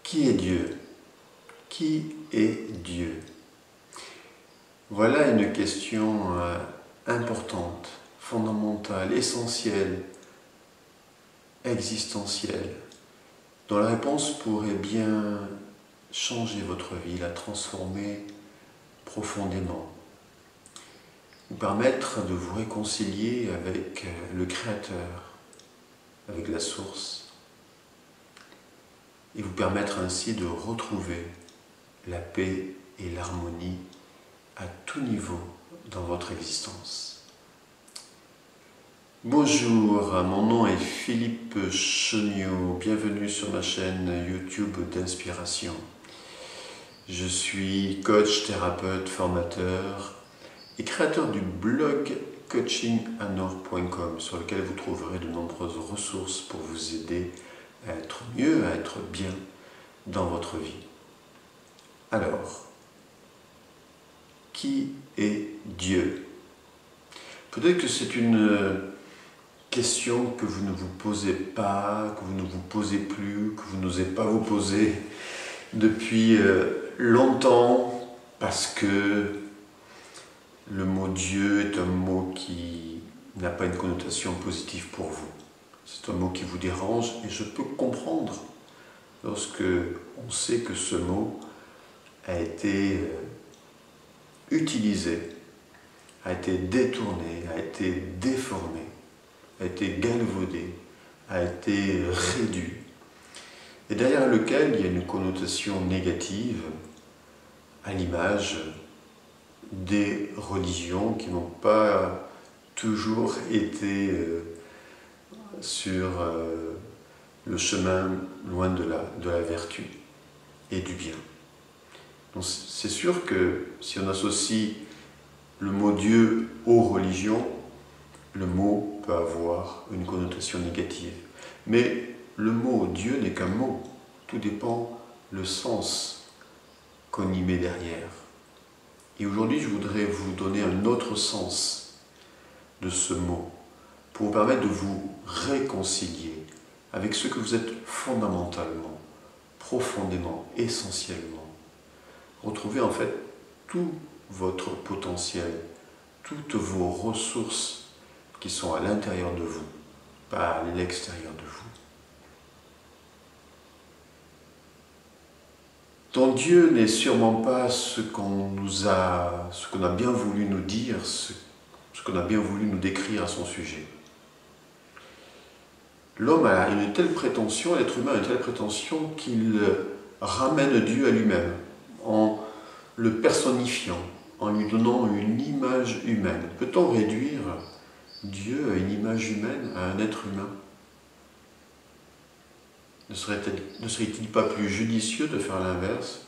Qui est Dieu? Qui est Dieu? Voilà une question importante, fondamentale, essentielle, existentielle, dont la réponse pourrait bien changer votre vie, la transformer profondément, vous permettre de vous réconcilier avec le Créateur, avec la source, et vous permettre ainsi de retrouver la paix et l'harmonie à tout niveau dans votre existence. Bonjour, mon nom est Philippe Cheniot, bienvenue sur ma chaîne YouTube d'inspiration. Je suis coach, thérapeute, formateur et créateur du blog coachinganor.com sur lequel vous trouverez de nombreuses ressources pour vous aider à être mieux, à être bien dans votre vie. Alors, qui est Dieu? Peut-être que c'est une question que vous ne vous posez pas, que vous ne vous posez plus, que vous n'osez pas vous poser depuis longtemps, parce que le mot Dieu est un mot qui n'a pas une connotation positive pour vous. C'est un mot qui vous dérange et je peux comprendre lorsque on sait que ce mot a été utilisé, a été détourné, a été déformé, a été galvaudé, a été réduit, et derrière lequel il y a une connotation négative à l'image des religions qui n'ont pas toujours été sur le chemin loin de la vertu et du bien. Donc c'est sûr que si on associe le mot Dieu aux religions, le mot peut avoir une connotation négative. Mais le mot Dieu n'est qu'un mot, tout dépend le sens qu'on y met derrière. Et aujourd'hui, je voudrais vous donner un autre sens de ce mot, pour vous permettre de vous réconcilier avec ce que vous êtes fondamentalement, profondément, essentiellement. Retrouvez en fait tout votre potentiel, toutes vos ressources qui sont à l'intérieur de vous, pas à l'extérieur de vous. Donc Dieu n'est sûrement pas ce qu'on a bien voulu nous dire, ce qu'on a bien voulu nous décrire à son sujet. L'homme a une telle prétention, l'être humain a une telle prétention qu'il ramène Dieu à lui-même, en le personnifiant, en lui donnant une image humaine. Peut-on réduire Dieu à une image humaine, à un être humain? Ne serait-il pas plus judicieux de faire l'inverse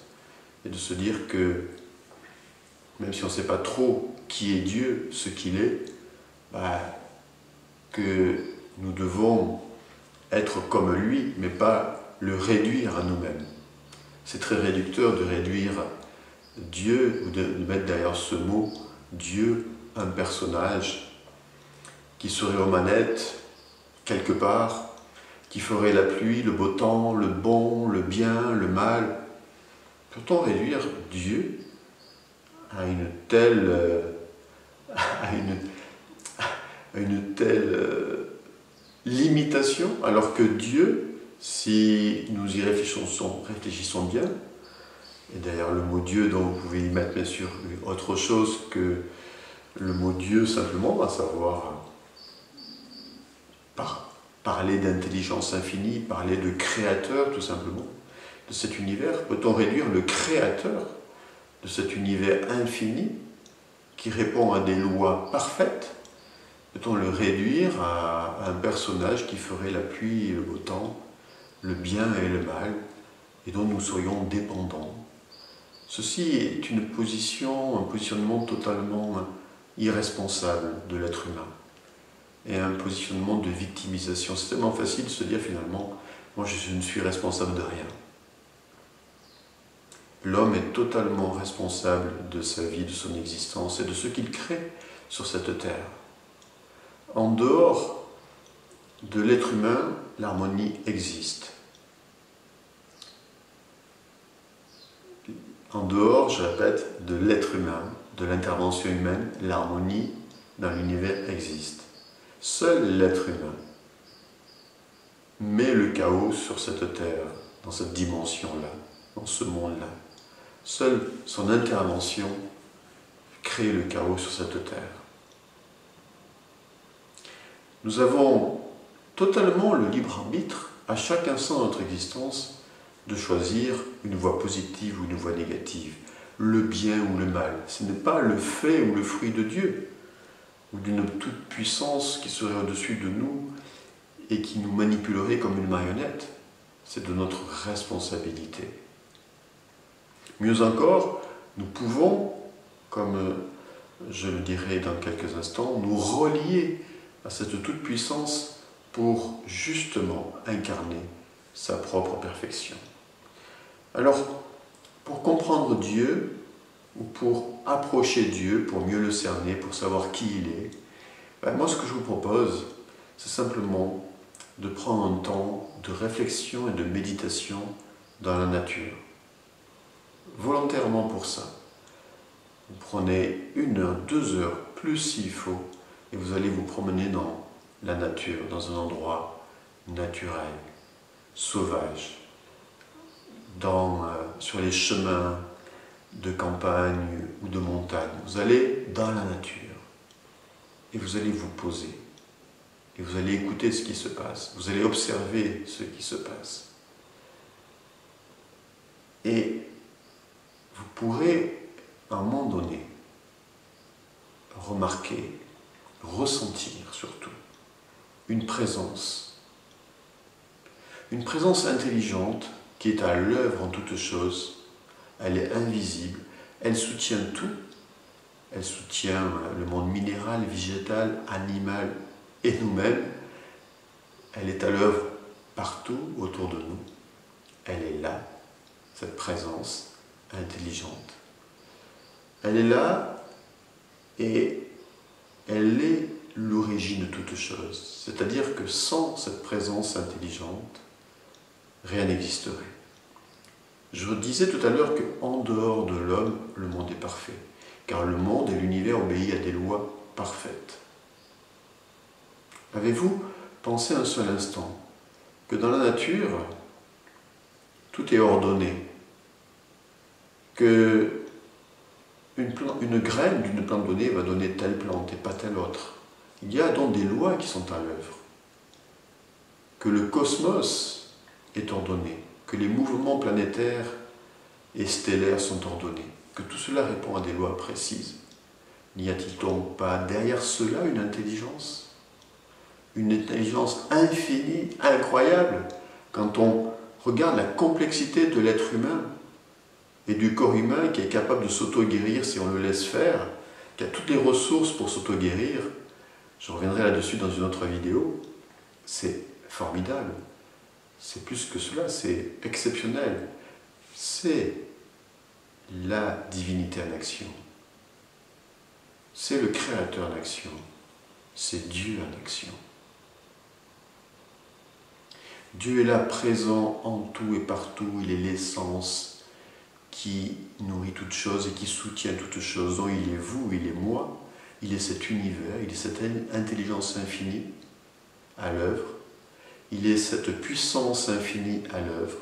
et de se dire que, même si on ne sait pas trop qui est Dieu, ce qu'il est, que nous devons être comme lui, mais pas le réduire à nous-mêmes. C'est très réducteur de réduire Dieu, ou de mettre derrière ce mot Dieu un personnage qui serait aux manettes quelque part, qui ferait la pluie, le beau temps, le bon, le bien, le mal. Peut-on réduire Dieu à une telle limitation, alors que Dieu, si nous y réfléchissons bien, et d'ailleurs le mot Dieu, dont vous pouvez y mettre bien sûr autre chose que le mot Dieu simplement, à savoir parler d'intelligence infinie, parler de créateur tout simplement, de cet univers. Peut-on réduire le créateur de cet univers infini qui répond à des lois parfaites? Peut-on le réduire à un personnage qui ferait la pluie et le beau temps, le bien et le mal, et dont nous serions dépendants? Ceci est un positionnement totalement irresponsable de l'être humain, et un positionnement de victimisation. C'est tellement facile de se dire finalement, moi je ne suis responsable de rien. L'homme est totalement responsable de sa vie, de son existence et de ce qu'il crée sur cette terre. En dehors de l'être humain, l'harmonie existe. En dehors, je répète, de l'être humain, de l'intervention humaine, l'harmonie dans l'univers existe. Seul l'être humain met le chaos sur cette terre, dans cette dimension-là, dans ce monde-là. Seule son intervention crée le chaos sur cette terre. Nous avons totalement le libre arbitre, à chaque instant de notre existence, de choisir une voie positive ou une voie négative, le bien ou le mal. Ce n'est pas le fait ou le fruit de Dieu, ou d'une toute-puissance qui serait au-dessus de nous et qui nous manipulerait comme une marionnette. C'est de notre responsabilité. Mieux encore, nous pouvons, comme je le dirai dans quelques instants, nous relier à cette toute-puissance pour justement incarner sa propre perfection. Alors, pour comprendre Dieu, ou pour approcher Dieu, pour mieux le cerner, pour savoir qui il est, moi ce que je vous propose, c'est simplement de prendre un temps de réflexion et de méditation dans la nature. Volontairement pour ça. Vous prenez 1 heure, 2 heures, plus s'il faut, et vous allez vous promener dans la nature, dans un endroit naturel, sauvage, sur les chemins de campagne ou de montagne. Vous allez dans la nature et vous allez vous poser et vous allez écouter ce qui se passe. Vous allez observer ce qui se passe. Et vous pourrez, à un moment donné, remarquer, ressentir surtout, une présence intelligente qui est à l'œuvre en toutes choses. Elle est invisible, elle soutient tout. Elle soutient le monde minéral, végétal, animal et nous-mêmes. Elle est à l'œuvre partout autour de nous. Elle est là, cette présence intelligente. Elle est là et elle est l'origine de toute chose. C'est-à-dire que sans cette présence intelligente, rien n'existerait. Je disais tout à l'heure qu'en dehors de l'homme, le monde est parfait. Car le monde et l'univers obéissent à des lois parfaites. Avez-vous pensé un seul instant que dans la nature, tout est ordonné, que une graine d'une plante donnée va donner telle plante et pas telle autre. Il y a donc des lois qui sont à l'œuvre, que le cosmos est ordonné, que les mouvements planétaires et stellaires sont ordonnés, que tout cela répond à des lois précises. N'y a-t-il donc pas derrière cela une intelligence infinie, incroyable, quand on regarde la complexité de l'être humain et du corps humain qui est capable de s'auto-guérir si on le laisse faire, qui a toutes les ressources pour s'auto-guérir. Je reviendrai là-dessus dans une autre vidéo. C'est formidable. C'est plus que cela, c'est exceptionnel. C'est la divinité en action. C'est le Créateur en action. C'est Dieu en action. Dieu est là, présent en tout et partout. Il est l'essence qui nourrit toute chose et qui soutient toute chose. Donc il est vous, il est moi. Il est cet univers, il est cette intelligence infinie à l'œuvre. Il est cette puissance infinie à l'œuvre.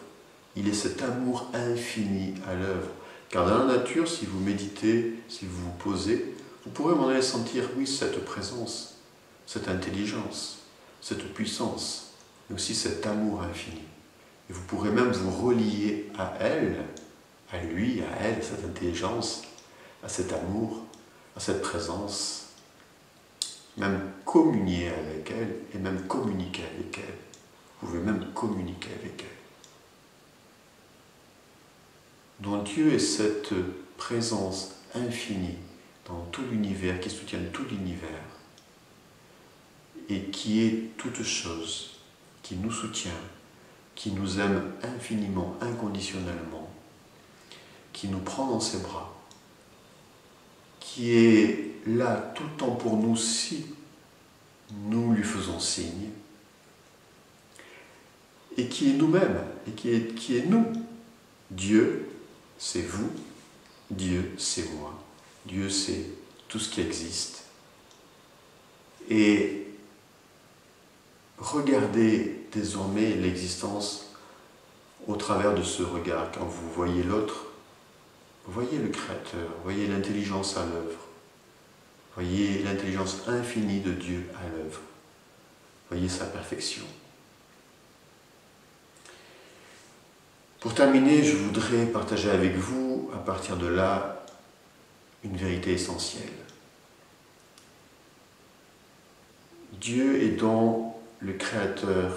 Il est cet amour infini à l'œuvre. Car dans la nature, si vous méditez, si vous vous posez, vous pourrez m'en aller sentir, oui, cette présence, cette intelligence, cette puissance, mais aussi cet amour infini. Et vous pourrez même vous relier à elle, à lui, à elle, à cette intelligence, à cet amour, à cette présence, même communier avec elle et même communiquer avec elle. Vous pouvez même communiquer avec elle. Donc Dieu est cette présence infinie dans tout l'univers, qui soutient tout l'univers et qui est toute chose, qui nous soutient, qui nous aime infiniment, inconditionnellement, qui nous prend dans ses bras, qui est là tout le temps pour nous si nous lui faisons signe, et qui est nous-mêmes, et qui est nous. Dieu, c'est vous, Dieu c'est moi. Dieu c'est tout ce qui existe. Et regardez désormais l'existence au travers de ce regard. Quand vous voyez l'autre, voyez le Créateur, voyez l'intelligence à l'œuvre, voyez l'intelligence infinie de Dieu à l'œuvre, voyez sa perfection. Pour terminer, je voudrais partager avec vous, à partir de là, une vérité essentielle. Dieu est donc le Créateur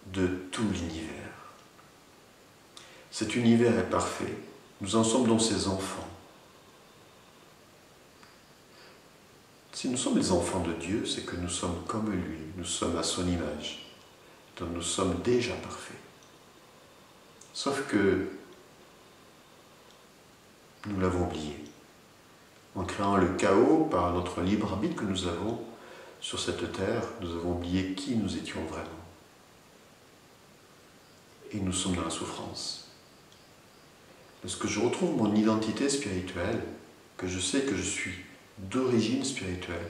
de tout l'univers. Cet univers est parfait. Nous en sommes donc ses enfants. Si nous sommes les enfants de Dieu, c'est que nous sommes comme lui, nous sommes à son image. Donc nous sommes déjà parfaits. Sauf que nous l'avons oublié. En créant le chaos par notre libre arbitre que nous avons sur cette terre, nous avons oublié qui nous étions vraiment. Et nous sommes dans la souffrance. Lorsque je retrouve mon identité spirituelle, que je sais que je suis d'origine spirituelle,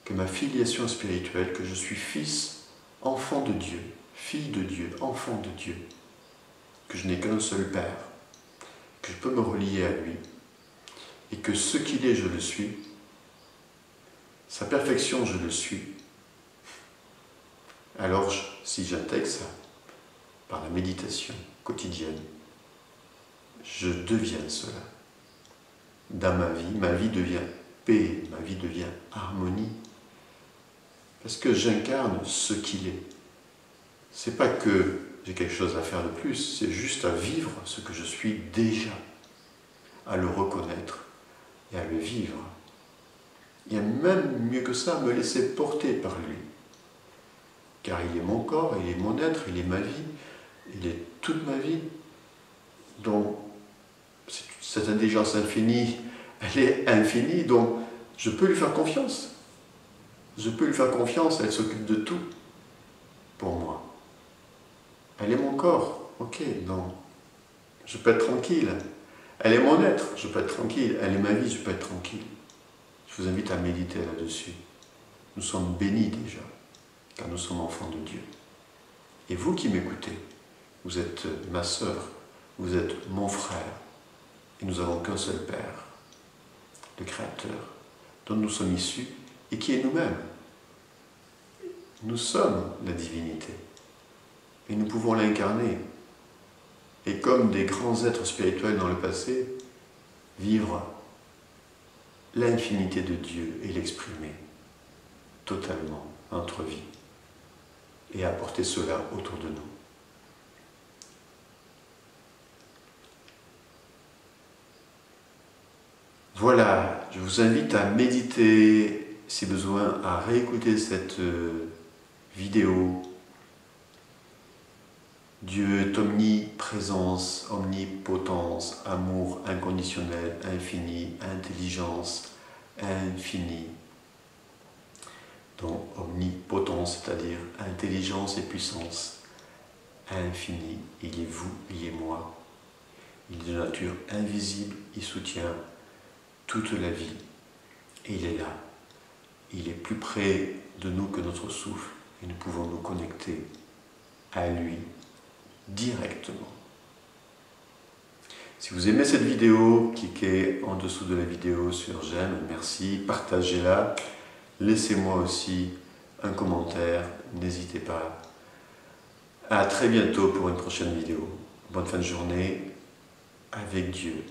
que ma filiation spirituelle, que je suis fils, enfant de Dieu, fille de Dieu, enfant de Dieu, que je n'ai qu'un seul Père, que je peux me relier à lui, et que ce qu'il est, je le suis, sa perfection, je le suis, alors si j'intègre ça, par la méditation quotidienne, je deviens cela. Dans ma vie devient paix, ma vie devient harmonie. Parce que j'incarne ce qu'il est. C'est pas que j'ai quelque chose à faire de plus, c'est juste à vivre ce que je suis déjà, à le reconnaître et à le vivre. Il y a même mieux que ça, me laisser porter par lui. Car il est mon corps, il est mon être, il est ma vie, il est toute ma vie. Donc, cette intelligence infinie, elle est infinie, donc je peux lui faire confiance. Je peux lui faire confiance, elle s'occupe de tout pour moi. Elle est mon corps, ok, donc je peux être tranquille. Elle est mon être, je peux être tranquille. Elle est ma vie, je peux être tranquille. Je vous invite à méditer là-dessus. Nous sommes bénis déjà, car nous sommes enfants de Dieu. Et vous qui m'écoutez, vous êtes ma sœur, vous êtes mon frère, et nous n'avons qu'un seul Père, le Créateur, dont nous sommes issus, et qui est nous-mêmes. Nous sommes la divinité, et nous pouvons l'incarner. Et comme des grands êtres spirituels dans le passé, vivre l'infinité de Dieu et l'exprimer totalement dans notre vie, et apporter cela autour de nous. Voilà, je vous invite à méditer, si besoin, à réécouter cette vidéo. Dieu est omniprésence, omnipotence, amour inconditionnel, infini, intelligence infinie. Donc omnipotence, c'est-à-dire intelligence et puissance infinie. Il est vous, il est moi. Il est de nature invisible, il soutient toute la vie. Et il est là. Il est plus près de nous que notre souffle. Et nous pouvons nous connecter à lui directement. Si vous aimez cette vidéo, cliquez en dessous de la vidéo sur j'aime, merci, partagez-la. Laissez-moi aussi un commentaire, n'hésitez pas. À très bientôt pour une prochaine vidéo. Bonne fin de journée avec Dieu.